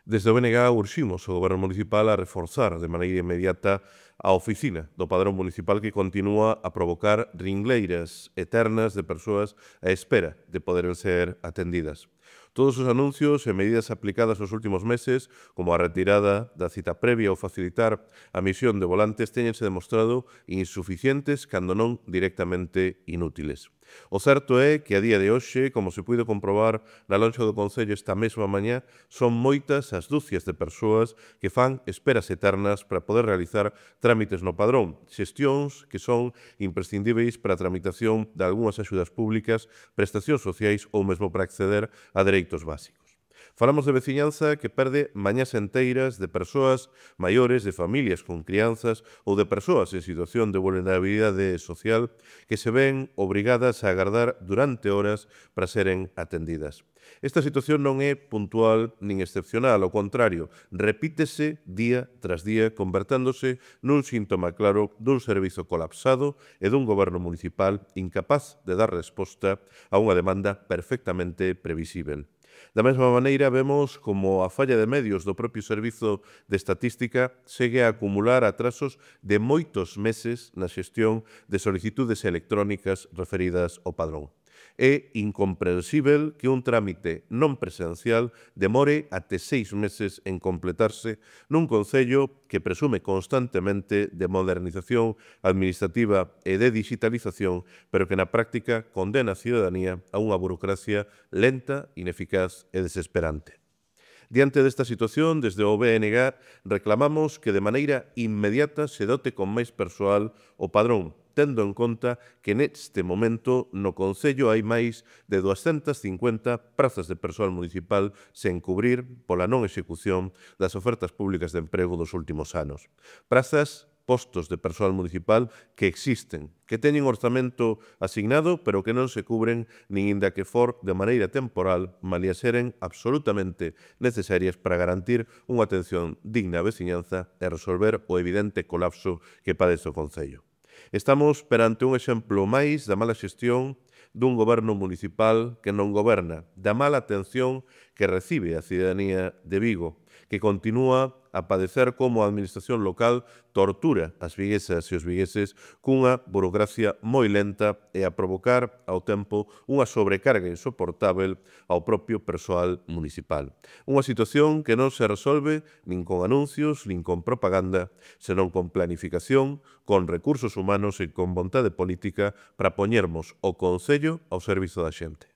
Desde o BNG urximos o Goberno municipal a reforzar de maneira inmediata a oficina do Padrón Municipal que continúa a provocar ringleiras eternas de persoas á espera de poder ser atendidas. Todos os anuncios e medidas aplicadas nos últimos meses, como a retirada da cita previa ou facilitar a misión de volantes, teñense demostrado insuficientes, cando non directamente inútiles. O certo é que a día de hoxe, como se puido comprobar na lonxa do Concello esta mesma mañá, son moitas as dúcias de persoas que fan esperas eternas para poder realizar trámites no padrón, xestións que son imprescindíveis para a tramitación de algunhas axudas públicas, prestacións sociais ou mesmo para acceder a dereitos básicos. Falamos de veciñanza que perde mañás enteiras de persoas maiores, de familias con crianzas ou de persoas en situación de vulnerabilidade social que se ven obrigadas a agardar durante horas para seren atendidas. Esta situación non é puntual nin excepcional, ao contrario, repítese día tras día, converténdose nun síntoma claro dun servizo colapsado e dun goberno municipal incapaz de dar resposta a unha demanda perfectamente previsível. Da mesma maneira, vemos como a falla de medios do propio Servizo de Estatística segue a acumular atrasos de moitos meses na xestión de solicitudes electrónicas referidas ao padrón. É incomprensível que un trámite non presencial demore até 6 meses en completarse nun concello que presume constantemente de modernización administrativa e de digitalización, pero que na práctica condena a ciudadanía a unha burocracia lenta, ineficaz e desesperante. Diante desta situación, desde o BNG reclamamos que de maneira inmediata se dote con máis persoal o padrón, tendo en conta que neste momento no Concello hai máis de 250 prazas de persoal municipal sen cubrir pola non execución das ofertas públicas de emprego dos últimos anos. Prazas, postos de persoal municipal que existen, que teñen orzamento asignado, pero que non se cubren nin inda que for de maneira temporal, malia seren absolutamente necesarias para garantir unha atención digna á veciñanza e resolver o evidente colapso que padece o Concello. Estamos perante un exemplo máis da mala xestión dun goberno municipal que non goberna, da mala atención que recibe a cidadanía de Vigo, que continúa a padecer como a administración local tortura as viguesas e os vigueses cunha burocracia moi lenta e a provocar ao tempo unha sobrecarga insoportável ao propio persoal municipal. Unha situación que non se resolve nin con anuncios, nin con propaganda, senón con planificación, con recursos humanos e con vontade política para poñermos o Concello ao servizo da xente.